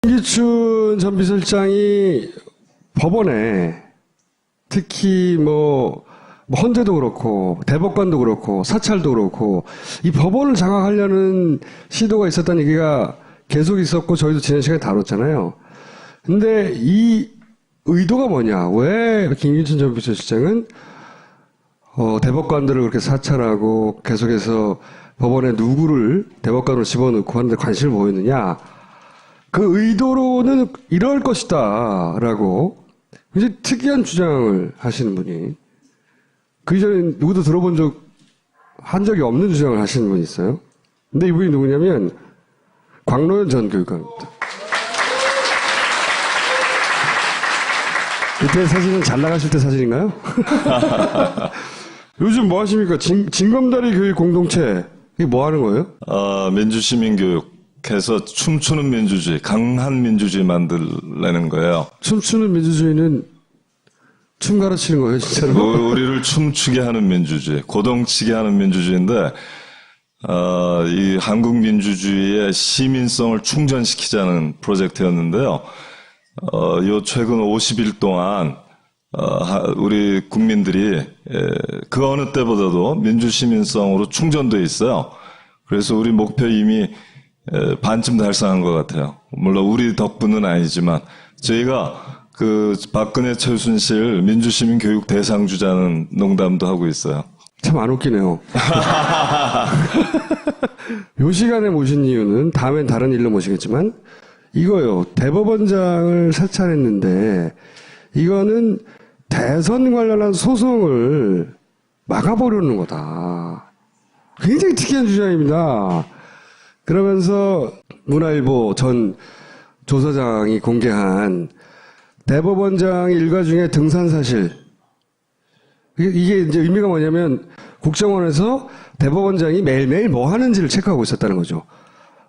김기춘 전 비서실장이 법원에 특히 헌재도 그렇고 대법관도 그렇고 사찰도 그렇고 이 법원을 장악하려는 시도가 있었다는 얘기가 계속 있었고 저희도 지난 시간에 다뤘잖아요. 근데 이 의도가 뭐냐? 왜 김기춘 전 비서실장은 대법관들을 그렇게 사찰하고 계속해서 법원에 누구를 대법관으로 집어넣고 하는데 관심을 보였느냐? 그 의도로는 이럴 것이다 라고 굉장히 특이한 주장을 하시는 분이 그 이전에 누구도 한 적이 없는 주장을 하시는 분이 있어요. 근데 이분이 누구냐면 광로연 전 교육감입니다. 이때 사진은 잘 나가실 때 사진인가요? 요즘 뭐 하십니까? 징검다리 교육 공동체 이게 뭐 하는 거예요? 민주시민교육해서 춤추는 민주주의, 강한 민주주의 만들려는 거예요. 춤추는 민주주의는 춤 가르치는 거예요, 진짜로? 우리를 춤추게 하는 민주주의, 고동치게 하는 민주주의인데, 이 한국 민주주의의 시민성을 충전시키자는 프로젝트였는데요. 요 최근 50일 동안 우리 국민들이 그 어느 때보다도 민주시민성으로 충전돼 있어요. 그래서 우리 목표 이미 반쯤 달성한 것 같아요. 물론 우리 덕분은 아니지만 저희가 그 박근혜 최순실 민주시민 교육 대상주자는 농담도 하고 있어요. 참 안 웃기네요. 요 시간에 모신 이유는 다음엔 다른 일로 모시겠지만 이거요. 대법원장을 사찰했는데 이거는 대선 관련한 소송을 막아보려는 거다. 굉장히 특이한 주장입니다. 그러면서 문화일보 전 조사장이 공개한 대법원장 일가 중에 등산 사실. 이게 이제 의미가 뭐냐면 국정원에서 대법원장이 매일매일 뭐 하는지를 체크하고 있었다는 거죠.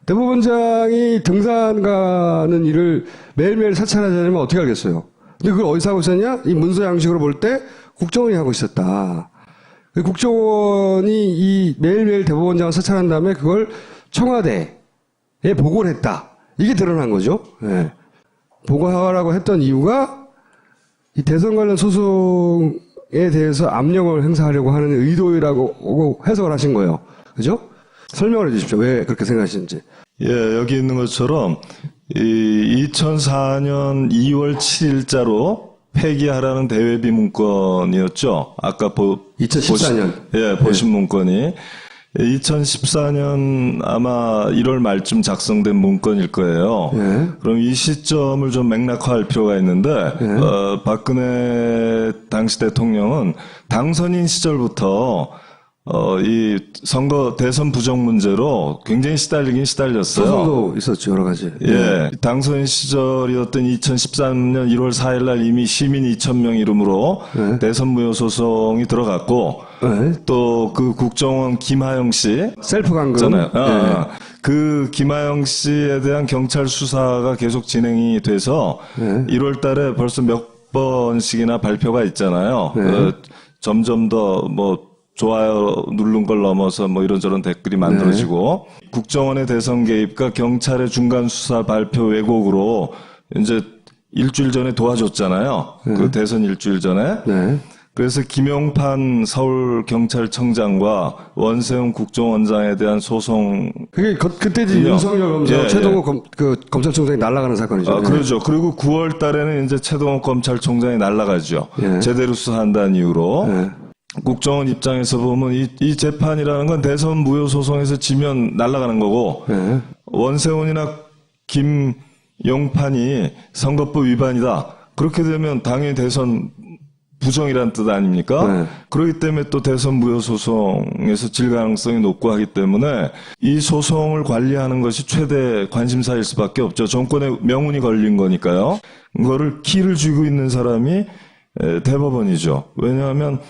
대법원장이 등산 가는 일을 매일매일 사찰하자면 어떻게 알겠어요? 근데 그걸 어디서 하고 있었냐? 이 문서 양식으로 볼 때 국정원이 하고 있었다. 국정원이 이 매일매일 대법원장을 사찰한 다음에 그걸 청와대에 보고를 했다. 이게 드러난 거죠. 네. 보고하라고 했던 이유가 이 대선 관련 소송에 대해서 압력을 행사하려고 하는 의도라고 해석을 하신 거예요. 그죠? 설명을 해 주십시오. 왜 그렇게 생각하시는지. 예, 여기 있는 것처럼 이 2004년 2월 7일자로 폐기하라는 대외비 문건이었죠. 아까 2014년. 보신 문건이 2014년 아마 1월 말쯤 작성된 문건일 거예요. 네. 그럼 이 시점을 좀 맥락화할 필요가 있는데 박근혜 당시 대통령은 당선인 시절부터 이 선거 대선 부정 문제로 굉장히 시달렸어요. 소송도 있었죠, 여러 가지. 예. 당선인 시절이었던 2013년 1월 4일 날 이미 시민 2,000명 이름으로 대선 무효 소송이 들어갔고 또 그 국정원 김하영 씨 셀프 감금. 있잖아요. 그 김하영 씨에 대한 경찰 수사가 계속 진행이 돼서 1월 달에 벌써 몇 번씩이나 발표가 있잖아요. 점점 더 좋아요 누른 걸 넘어서 이런저런 댓글이 만들어지고 국정원의 대선 개입과 경찰의 중간 수사 발표 왜곡으로 이제 일주일 전에 도와줬잖아요. 그 대선 일주일 전에. 그래서 김용판 서울경찰청장과 원세훈 국정원장에 대한 소송. 그게 그때 윤석열 검사, 최동호 검찰총장이 날아가는 사건이죠. 그렇죠. 그리고 9월 달에는 이제 최동호 검찰총장이 날아가죠. 제대로 수사한다는 이유로. 국정원 입장에서 보면 이 재판이라는 건 대선 무효 소송에서 지면 날아가는 거고 원세훈이나 김용판이 선거법 위반이다. 그렇게 되면 당연히 대선 부정이란 뜻 아닙니까? 그렇기 때문에 또 대선 무효 소송에서 질 가능성이 높고 하기 때문에 이 소송을 관리하는 것이 최대 관심사일 수밖에 없죠. 정권의 명운이 걸린 거니까요. 그거를 키를 쥐고 있는 사람이 대법원이죠. 왜냐하면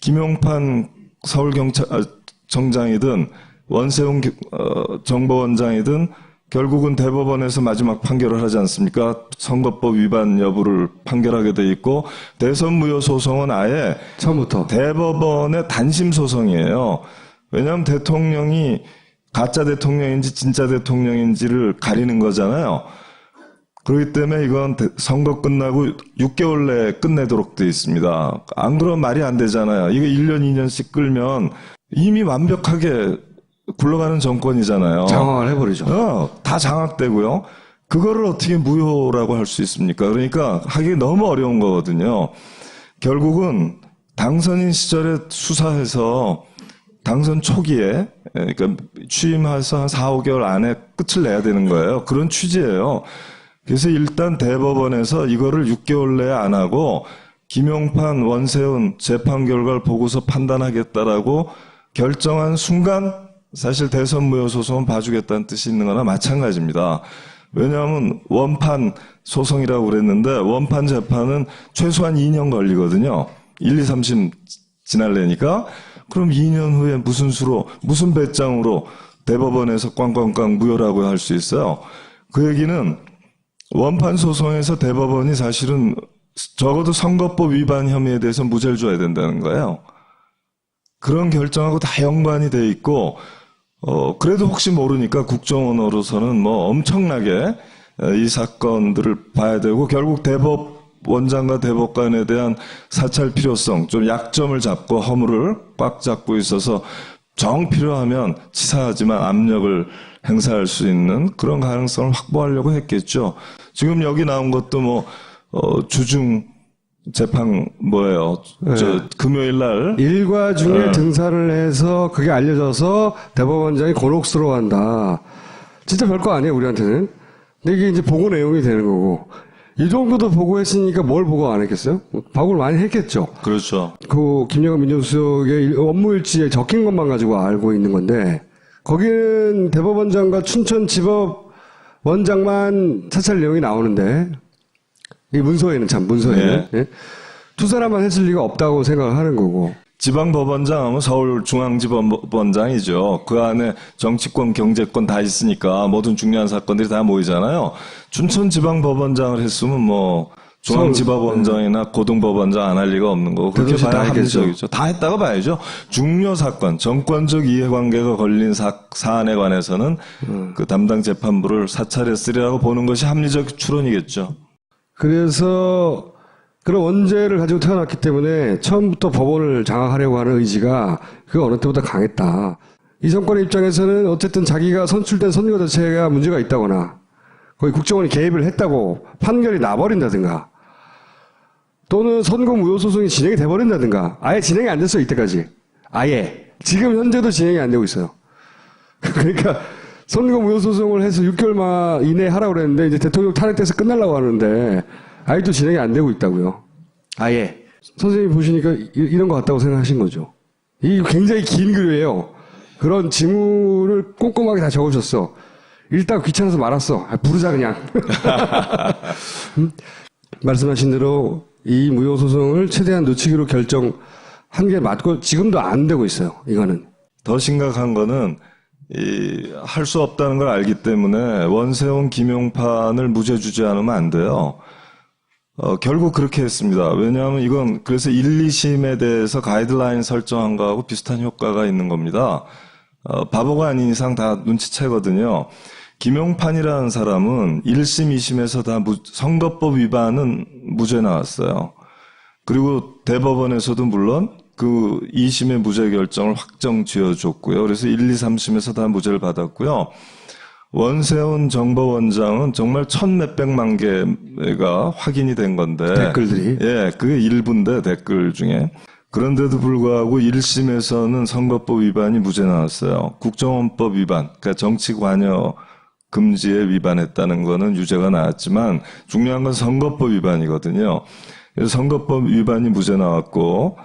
김용판 서울경찰청장이든 원세훈 정보원장이든 결국은 대법원에서 마지막 판결을 하지 않습니까? 선거법 위반 여부를 판결하게 돼 있고 대선 무효 소송은 아예 처음부터 대법원의 단심 소송이에요. 왜냐하면 대통령이 가짜 대통령인지 진짜 대통령인지를 가리는 거잖아요. 그렇기 때문에 이건 선거 끝나고 6개월 내에 끝내도록 돼 있습니다. 안 그러면 말이 안 되잖아요. 이거 1년, 2년씩 끌면 이미 완벽하게 굴러가는 정권이잖아요. 장악을 해버리죠. 다 장악되고요. 그거를 어떻게 무효라고 할 수 있습니까? 그러니까 하기 너무 어려운 거거든요. 결국은 당선인 시절에 수사해서 당선 초기에, 그러니까 취임해서 한 4, 5개월 안에 끝을 내야 되는 거예요. 그런 취지예요. 그래서 일단 대법원에서 이거를 6개월 내에 안 하고 김용판, 원세훈 재판 결과를 보고서 판단하겠다라고 결정한 순간 사실 대선 무효 소송은 봐주겠다는 뜻이 있는 거나 마찬가지입니다. 왜냐하면 원판 소송이라고 그랬는데 원판 재판은 최소한 2년 걸리거든요. 1, 2, 3심 지날래니까. 그럼 2년 후에 무슨 수로, 무슨 배짱으로 대법원에서 꽝꽝꽝 무효라고 할 수 있어요. 그 얘기는 원판 소송에서 대법원이 사실은 적어도 선거법 위반 혐의에 대해서 무죄를 줘야 된다는 거예요. 그런 결정하고 다 연관이 돼 있고, 그래도 혹시 모르니까 국정원으로서는 뭐 엄청나게 이 사건들을 봐야 되고, 결국 대법원장과 대법관에 대한 사찰 필요성, 좀 약점을 잡고 허물을 꽉 잡고 있어서 정 필요하면 치사하지만 압력을 행사할 수 있는 그런 가능성을 확보하려고 했겠죠. 지금 여기 나온 것도 뭐, 주중 재판 뭐예요? 네. 금요일 날. 일과 중에 등산을 해서 그게 알려져서 대법원장이 곤혹스러워한다. 진짜 별거 아니에요, 우리한테는. 근데 이게 이제 보고 내용이 되는 거고. 이 정도도 보고했으니까 뭘 보고 안 했겠어요? 보고를 많이 했겠죠. 그렇죠. 그 김영환 민정수석의 업무일지에 적힌 것만 가지고 알고 있는 건데 거기는 대법원장과 춘천지법원장만 사찰 내용이 나오는데 이 문서에는 문서에는 네. 예? 두 사람만 했을 리가 없다고 생각을 하는 거고. 지방법원장 하면 서울중앙지법원장이죠. 그 안에 정치권, 경제권 다 있으니까 모든 중요한 사건들이 다 모이잖아요. 춘천지방법원장을 했으면 뭐 중앙지법원장이나 고등법원장 안 할 리가 없는 거고 그렇게 다 봐야 했겠죠. 합리적이죠. 다 했다고 봐야죠. 중요 사건, 정권적 이해관계가 걸린 사안에 관해서는 그 담당 재판부를 사찰했으리라고 보는 것이 합리적 추론이겠죠. 그래서 그런 원죄를 가지고 태어났기 때문에 처음부터 법원을 장악하려고 하는 의지가 그 어느 때보다 강했다. 이 정권의 입장에서는 어쨌든 자기가 선출된 선거 자체가 문제가 있다거나 거기 국정원이 개입을 했다고 판결이 나버린다든가 또는 선거 무효 소송이 진행이 돼버린다든가 아예 진행이 안 됐어요 이때까지. 아예. 지금 현재도 진행이 안 되고 있어요. 그러니까 선거 무효 소송을 해서 6개월 이내에 하라고 그랬는데 이제 대통령 탄핵돼서 끝나려고 하는데 아직도 진행이 안 되고 있다고요. 아예. 선생님이 보시니까 이런 것 같다고 생각하신 거죠. 이 굉장히 긴 글이에요. 그런 지문을 꼼꼼하게 다 적으셨어. 일단 귀찮아서 말았어. 부르자 그냥. 말씀하신 대로 이 무효소송을 최대한 늦추기로 결정한 게 맞고 지금도 안 되고 있어요. 이거는. 더 심각한 거는 할 수 없다는 걸 알기 때문에 원세훈, 김용판을 무죄 주지 않으면 안 돼요. 결국 그렇게 했습니다. 왜냐하면 이건 그래서 1, 2심에 대해서 가이드라인 설정한 거하고 비슷한 효과가 있는 겁니다. 바보가 아닌 이상 다 눈치채거든요. 김용판이라는 사람은 1심, 2심에서 다 선거법 위반은 무죄 나왔어요. 그리고 대법원에서도 물론 그 2심의 무죄 결정을 확정 지어줬고요. 그래서 1, 2, 3심에서 다 무죄를 받았고요. 원세훈 정보원장은 정말 천몇백만 개가 확인이 된 건데. 댓글들이. 예, 그게 일부인데 댓글 중에. 그런데도 불구하고 1심에서는 선거법 위반이 무죄 나왔어요. 국정원법 위반, 그러니까 정치 관여 금지에 위반했다는 거는 유죄가 나왔지만 중요한 건 선거법 위반이거든요. 그래서 선거법 위반이 무죄 나왔고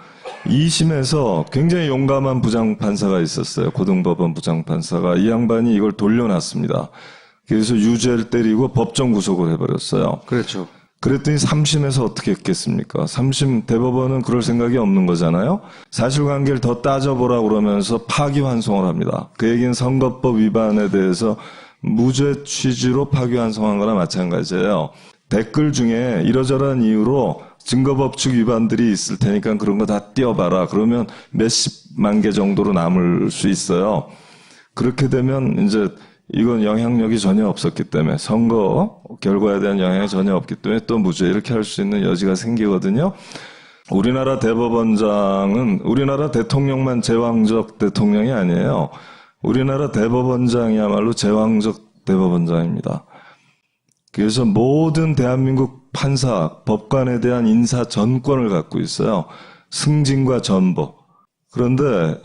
2심에서 굉장히 용감한 부장판사가 있었어요. 고등법원 부장판사가. 이 양반이 이걸 돌려놨습니다. 그래서 유죄를 때리고 법정 구속을 해버렸어요. 그렇죠. 그랬더니 3심에서 어떻게 했겠습니까? 3심 대법원은 그럴 생각이 없는 거잖아요. 사실관계를 더 따져보라고 그러면서 파기환송을 합니다. 그 얘기는 선거법 위반에 대해서 무죄 취지로 파기환송한 거나 마찬가지예요. 댓글 중에 이러저러한 이유로 증거법칙 위반들이 있을 테니까 그런 거 다 띄워봐라. 그러면 몇십만 개 정도로 남을 수 있어요. 그렇게 되면 이제 이건 영향력이 전혀 없었기 때문에 선거 결과에 대한 영향이 전혀 없기 때문에 또 무죄 이렇게 할 수 있는 여지가 생기거든요. 우리나라 대법원장은 우리나라 대통령만 제왕적 대통령이 아니에요. 우리나라 대법원장이야말로 제왕적 대법원장입니다. 그래서 모든 대한민국 판사, 법관에 대한 인사 전권을 갖고 있어요. 승진과 전보. 그런데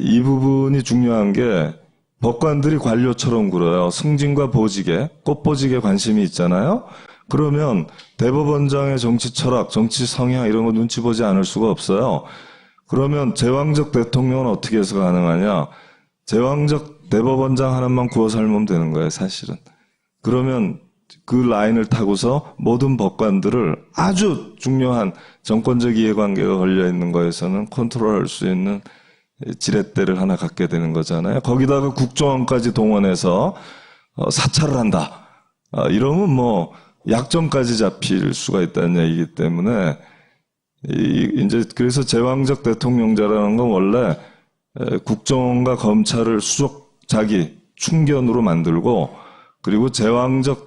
이 부분이 중요한 게 법관들이 관료처럼 굴어요. 승진과 보직에, 꽃보직에 관심이 있잖아요. 그러면 대법원장의 정치 철학, 정치 성향 이런 거 눈치 보지 않을 수가 없어요. 그러면 제왕적 대통령은 어떻게 해서 가능하냐? 제왕적 대법원장 하나만 구워 삶으면 되는 거예요, 사실은. 그러면 그 라인을 타고서 모든 법관들을 아주 중요한 정권적 이해관계가 걸려있는 거에서는 컨트롤할 수 있는 지렛대를 하나 갖게 되는 거잖아요. 거기다가 국정원까지 동원해서 사찰을 한다. 이러면 뭐 약점까지 잡힐 수가 있다는 얘기이기 때문에 이제 그래서 제왕적 대통령제라는 건 원래 국정원과 검찰을 수족자기 충견으로 만들고 그리고 제왕적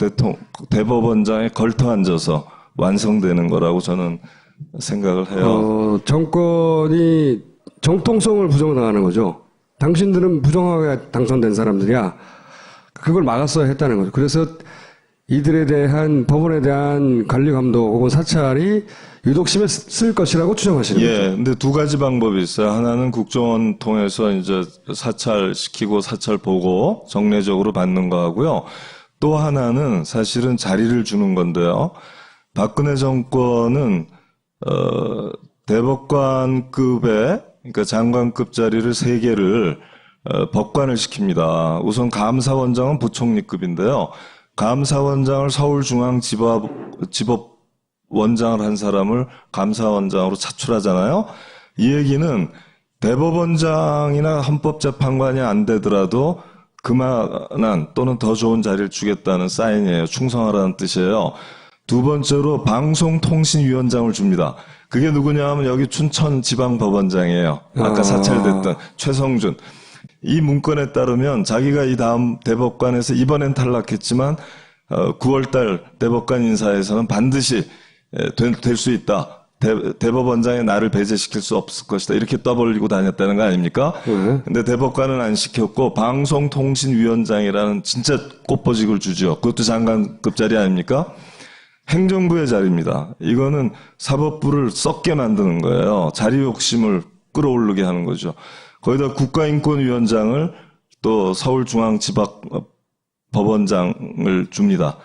대법원장에 걸터 앉아서 완성되는 거라고 저는 생각을 해요. 정권이 정통성을 부정당하는 거죠. 당신들은 부정하게 당선된 사람들이야. 그걸 막았어야 했다는 거죠. 그래서 이들에 대한 법원에 대한 관리 감독 혹은 사찰이 유독 심했을 것이라고 추정하시는 거죠. 예, 근데 두 가지 방법이 있어요. 하나는 국정원 통해서 이제 사찰시키고 사찰 보고 정례적으로 받는 거 하고요. 또 하나는 사실은 자리를 주는 건데요. 박근혜 정권은 대법관급의 그러니까 장관급 자리를 3개를 법관을 시킵니다. 우선 감사원장은 부총리급인데요. 감사원장을 서울중앙지법원장을 한 사람을 감사원장으로 차출하잖아요. 이 얘기는 대법원장이나 헌법재판관이 안 되더라도 그만한 또는 더 좋은 자리를 주겠다는 사인이에요. 충성하라는 뜻이에요. 두 번째로 방송통신위원장을 줍니다. 그게 누구냐 하면 여기 춘천지방법원장이에요. 아까 사찰됐던 최성준. 이 문건에 따르면 자기가 이 다음 대법관에서 이번엔 탈락했지만 9월달 대법관 인사에서는 반드시 될 수 있다. 대법원장의 나를 배제시킬 수 없을 것이다. 이렇게 떠벌리고 다녔다는 거 아닙니까? 근데 대법관은 안 시켰고 방송통신위원장이라는 진짜 꽃보직을 주죠. 그것도 장관급 자리 아닙니까? 행정부의 자리입니다. 이거는 사법부를 썩게 만드는 거예요. 자리 욕심을 끌어오르게 하는 거죠. 거기다 국가인권위원장을 또 서울중앙지방법원장을 줍니다.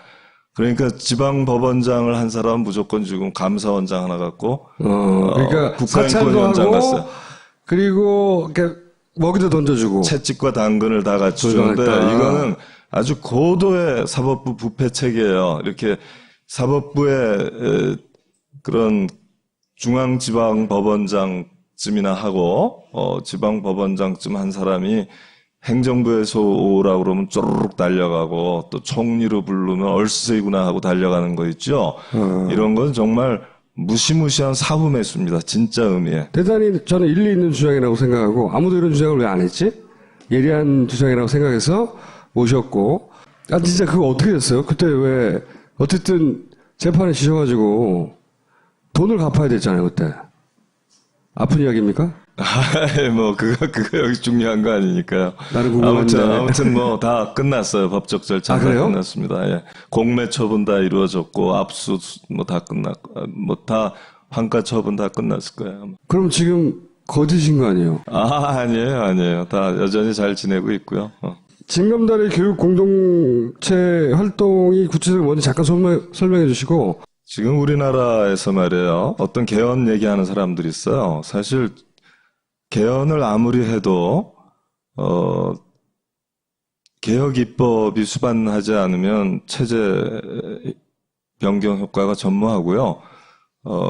그러니까 지방법원장을 한 사람은 무조건 지금 감사원장 하나 갖고 그러니까 국가인권위원장 갔어요. 그리고 이렇게 먹이도 던져주고 채찍과 당근을 다 갖추는데 이거는 아주 고도의 사법부 부패 체계예요. 이렇게 사법부의 그런 중앙지방법원장쯤이나 하고 지방법원장쯤 한 사람이 행정부에서 오라고 그러면 쪼르륵 달려가고 또 총리로 부르면 얼쑤이구나 하고 달려가는 거 있죠. 이런 건 정말 무시무시한 사후매수입니다. 진짜 의미에. 대단히 저는 일리 있는 주장이라고 생각하고 아무도 이런 주장을 왜 안 했지? 예리한 주장이라고 생각해서 모셨고 진짜 그거 어떻게 됐어요? 그때 왜 어쨌든 재판에 지셔가지고 돈을 갚아야 됐잖아요 그때. 아픈 이야기입니까? 뭐 그거 여기 중요한 거 아니니까요. 나는 궁금한데. 아무튼 뭐 다 끝났어요. 법적 절차 다 끝났습니다. 예. 공매 처분 다 이루어졌고 압수 뭐 다 끝났고 뭐 다 환가 처분 다 끝났을 거예요. 그럼 지금 거짓인 거 아니에요? 아니에요. 다 여전히 잘 지내고 있고요. 진검다리 교육 공동체 활동이 구체적으로 뭔지 잠깐 설명해 주시고. 지금 우리나라에서 말이에요. 어떤 개헌 얘기하는 사람들이 있어요. 사실 개헌을 아무리 해도 개혁 입법이 수반하지 않으면 체제 변경 효과가 전무하고요.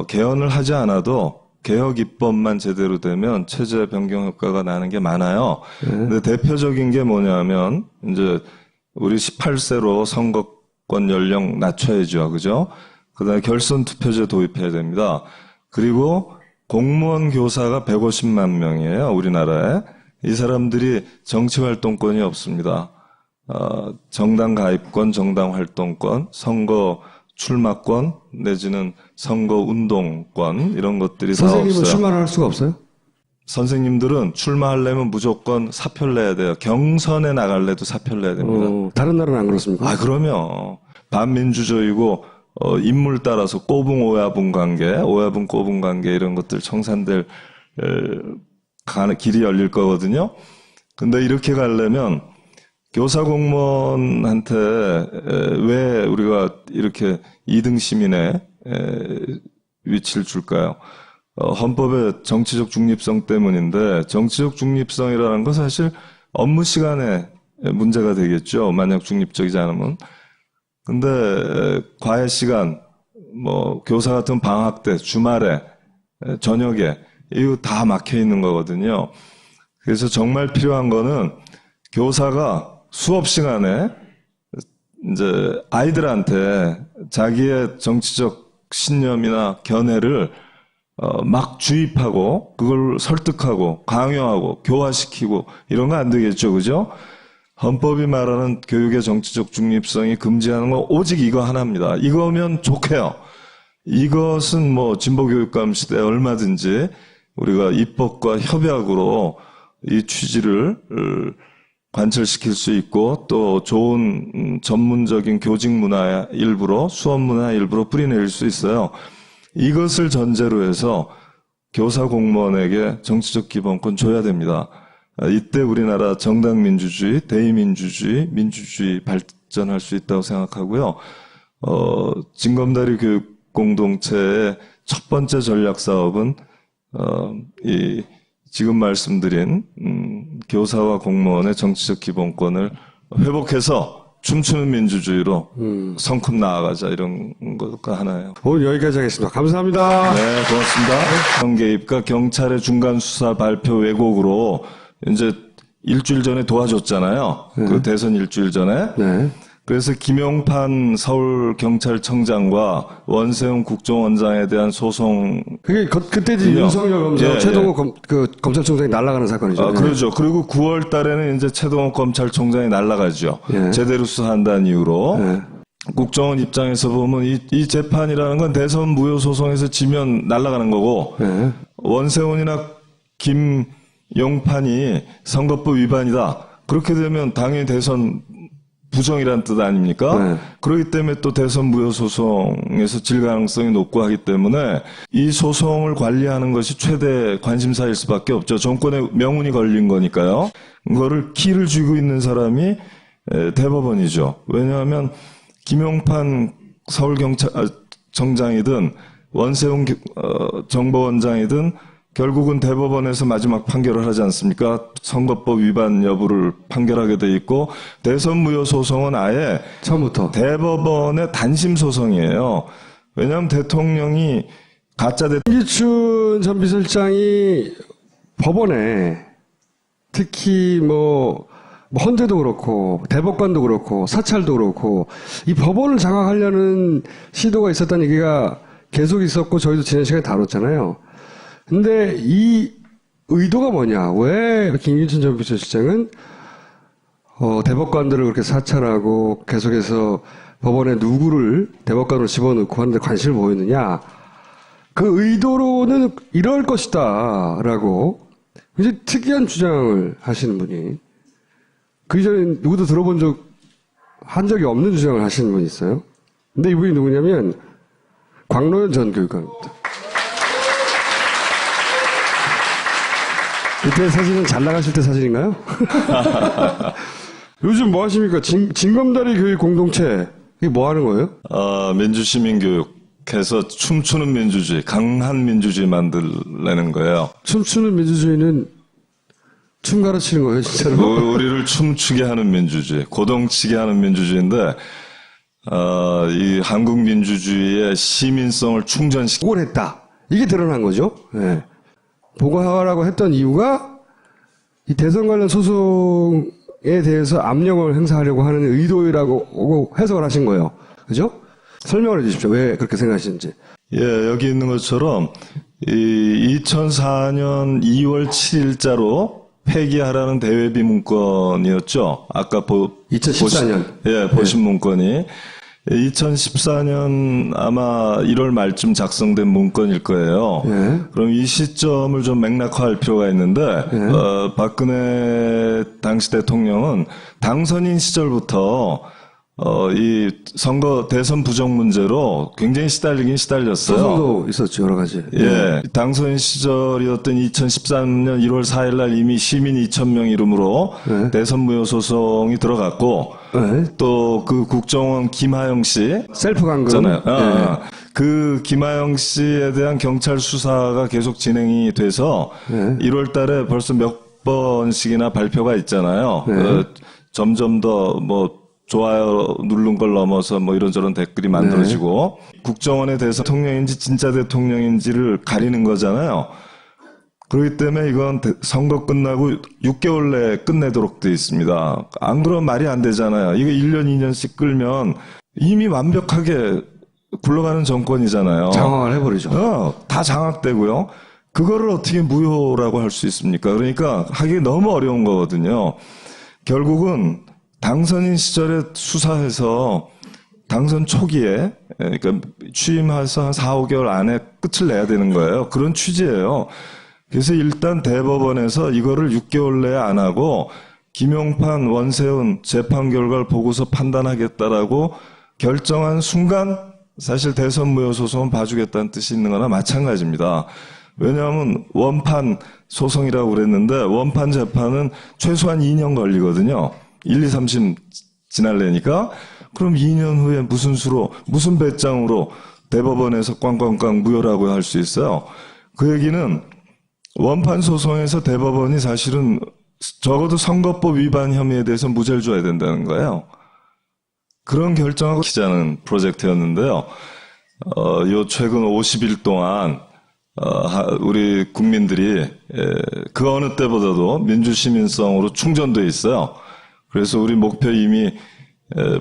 개헌을 하지 않아도 개혁 입법만 제대로 되면 체제 변경 효과가 나는 게 많아요. 근데 대표적인 게 뭐냐면 이제 우리 18세로 선거권 연령 낮춰야죠. 그죠? 그다음에 결선 투표제 도입해야 됩니다. 그리고 공무원 교사가 150만 명이에요. 우리나라에. 이 사람들이 정치 활동권이 없습니다. 정당 가입권, 정당 활동권, 선거 출마권 내지는 선거 운동권 이런 것들이 다 선생님은 없어요. 출마를 할 수가 없어요? 선생님들은 출마하려면 무조건 사표를 내야 돼요. 경선에 나갈래도 사표를 내야 됩니다. 다른 나라는 안 그렇습니까? 아, 그러면 반민주주의고 인물 따라서 꼬붕 오야분 관계, 오야분 꼬붕 관계 이런 것들 청산될 길이 열릴 거거든요. 근데 이렇게 가려면 교사 공무원한테 왜 우리가 이렇게 2등 시민의 위치를 줄까요? 헌법의 정치적 중립성 때문인데 정치적 중립성이라는 건 사실 업무 시간에 문제가 되겠죠. 만약 중립적이지 않으면. 근데 과외 시간, 뭐 교사 같은 방학 때, 주말에, 저녁에 이거 다 막혀 있는 거거든요. 그래서 정말 필요한 거는 교사가 수업 시간에 이제 아이들한테 자기의 정치적 신념이나 견해를 막 주입하고 그걸 설득하고 강요하고 교화시키고 이런 거 안 되겠죠, 그죠? 헌법이 말하는 교육의 정치적 중립성이 금지하는 건 오직 이거 하나입니다. 이거면 좋게요. 이것은 뭐 진보교육감 시대에 얼마든지 우리가 입법과 협약으로 이 취지를 관철시킬 수 있고 또 좋은 전문적인 교직 문화 일부로 수업 문화 일부로 뿌리내릴 수 있어요. 이것을 전제로 해서 교사 공무원에게 정치적 기본권 줘야 됩니다. 이때 우리나라 정당 민주주의, 대의민주주의, 민주주의 발전할 수 있다고 생각하고요. 징검다리 교육 공동체의 첫 번째 전략 사업은 이 지금 말씀드린 교사와 공무원의 정치적 기본권을 회복해서 춤추는 민주주의로 성큼 나아가자 이런 것가 하나예요. 오늘 여기까지 하겠습니다. 감사합니다. 네, 고맙습니다. 정개입과 경찰의 중간 수사 발표 왜곡으로 이제 일주일 전에 도와줬잖아요. 그 대선 일주일 전에. 네. 그래서 김용판 서울경찰청장과 원세훈 국정원장에 대한 소송. 그게 그때 이제 윤석열 검사, 최동호 검찰총장이 날아가는 사건이죠. 그렇죠. 그리고 9월 달에는 이제 최동호 검찰총장이 날아가죠. 제대로 수사한다는 이유로. 국정원 입장에서 보면 이 재판이라는 건 대선 무효 소송에서 지면 날아가는 거고, 원세훈이나 김용판이 선거법 위반이다. 그렇게 되면 당연히 대선 부정이라는 뜻 아닙니까? 그렇기 때문에 또 대선 무효 소송에서 질 가능성이 높고 하기 때문에 이 소송을 관리하는 것이 최대 관심사일 수밖에 없죠. 정권의 명운이 걸린 거니까요. 그거를 키를 쥐고 있는 사람이 대법원이죠. 왜냐하면 김용판 서울경찰청장이든 원세훈 정보원장이든 결국은 대법원에서 마지막 판결을 하지 않습니까? 선거법 위반 여부를 판결하게 돼 있고 대선 무효 소송은 아예 처음부터 대법원의 단심 소송이에요. 왜냐하면 대통령이 가짜 김기춘 전 비서실장이 법원에 특히 뭐 헌재도 그렇고 대법관도 그렇고 사찰도 그렇고 이 법원을 장악하려는 시도가 있었다는 얘기가 계속 있었고 저희도 지난 시간에 다뤘잖아요. 근데 이 의도가 뭐냐? 왜 김기춘 전 비서실장은 대법관들을 그렇게 사찰하고 계속해서 법원에 누구를 대법관으로 집어넣고 하는데 관심을 보였느냐? 그 의도로는 이럴 것이다라고 굉장히 특이한 주장을 하시는 분이 그 이전에 누구도 들어본 한 적이 없는 주장을 하시는 분이 있어요. 근데 이분이 누구냐면 광로현 전 교육감입니다. 그때 사진은 잘 나가실 때 사진인가요? 요즘 뭐 하십니까? 징검다리 교육 공동체 이게 뭐 하는 거예요? 민주시민교육해서 춤추는 민주주의, 강한 민주주의 만들려는 거예요. 춤추는 민주주의는 춤 가르치는 거예요, 진짜로? 우리를 춤추게 하는 민주주의, 고동치게 하는 민주주의인데 이 한국 민주주의의 시민성을 충전시키고 보고를 했다. 이게 드러난 거죠. 네. 보고하라고 했던 이유가 이 대선 관련 소송에 대해서 압력을 행사하려고 하는 의도라고 해석을 하신 거예요. 그죠? 설명을 해 주십시오. 왜 그렇게 생각하시는지. 예, 여기 있는 것처럼 이 2004년 2월 7일자로 폐기하라는 대외비 문건이었죠. 아까 2014년. 보신 문건이 2014년 아마 1월 말쯤 작성된 문건일 거예요. 예. 그럼 이 시점을 좀 맥락화할 필요가 있는데 박근혜 당시 대통령은 당선인 시절부터 이 선거 대선 부정 문제로 굉장히 시달리긴 시달렸어요. 소송도 있었죠, 여러 가지. 예, 당선 시절이었던 2013년 1월 4일 날 이미 시민 2,000명 이름으로 네. 대선 무효 소송이 들어갔고 네. 또 그 국정원 김하영 씨 셀프 감금. 있잖아요. 예. 그 김하영 씨에 대한 경찰 수사가 계속 진행이 돼서 네. 1월 달에 벌써 몇 번씩이나 발표가 있잖아요. 네. 점점 더 좋아요 누른 걸 넘어서 이런저런 댓글이 만들어지고 국정원에 대해서 대통령인지 진짜 대통령인지를 가리는 거잖아요. 그렇기 때문에 이건 선거 끝나고 6개월 내에 끝내도록 돼 있습니다. 안 그러면 말이 안 되잖아요. 이거 1년, 2년씩 끌면 이미 완벽하게 굴러가는 정권이잖아요. 장악을 해버리죠. 다 장악되고요. 그거를 어떻게 무효라고 할 수 있습니까? 그러니까 하기 너무 어려운 거거든요. 결국은 당선인 시절에 수사해서 당선 초기에, 그러니까 취임해서 한 4, 5개월 안에 끝을 내야 되는 거예요. 그런 취지예요. 그래서 일단 대법원에서 이거를 6개월 내에 안 하고 김용판, 원세훈 재판 결과를 보고서 판단하겠다라고 결정한 순간 사실 대선 무효 소송은 봐주겠다는 뜻이 있는 거나 마찬가지입니다. 왜냐하면 원판 소송이라고 그랬는데 원판 재판은 최소한 2년 걸리거든요. 1, 2, 3심 지날래니까 그럼 2년 후에 무슨 수로 무슨 배짱으로 대법원에서 꽝꽝꽝 무효라고 할 수 있어요. 그 얘기는 원판 소송에서 대법원이 사실은 적어도 선거법 위반 혐의에 대해서 무죄를 줘야 된다는 거예요. 그런 결정하고 기자는 프로젝트였는데요. 요 최근 50일 동안 우리 국민들이 그 어느 때보다도 민주시민성으로 충전돼 있어요. 그래서 우리 목표 이미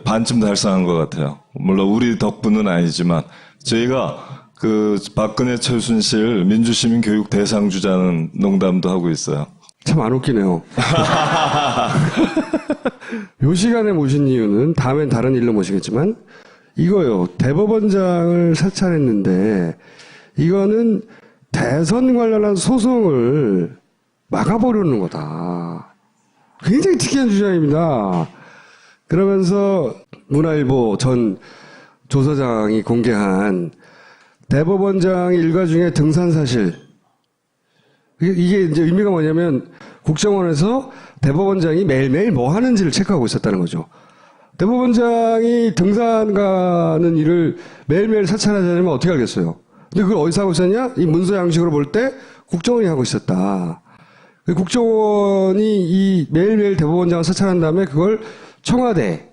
반쯤 달성한 것 같아요. 물론 우리 덕분은 아니지만 저희가 그 박근혜 최순실 민주시민 교육 대상주자는 농담도 하고 있어요. 참 안 웃기네요. 요 시간에 모신 이유는 다음엔 다른 일로 모시겠지만 이거요. 대법원장을 사찰했는데 이거는 대선 관련한 소송을 막아보려는 거다. 굉장히 특이한 주장입니다. 그러면서 문화일보 전 조사장이 공개한 대법원장 일가 중에 등산 사실. 이게 이제 의미가 뭐냐면 국정원에서 대법원장이 매일매일 뭐 하는지를 체크하고 있었다는 거죠. 대법원장이 등산 가는 일을 매일매일 사찰하자면 어떻게 알겠어요? 근데 그걸 어디서 하고 있었냐? 이 문서 양식으로 볼 때 국정원이 하고 있었다. 국정원이 이 매일매일 대법원장을 사찰한 다음에 그걸 청와대에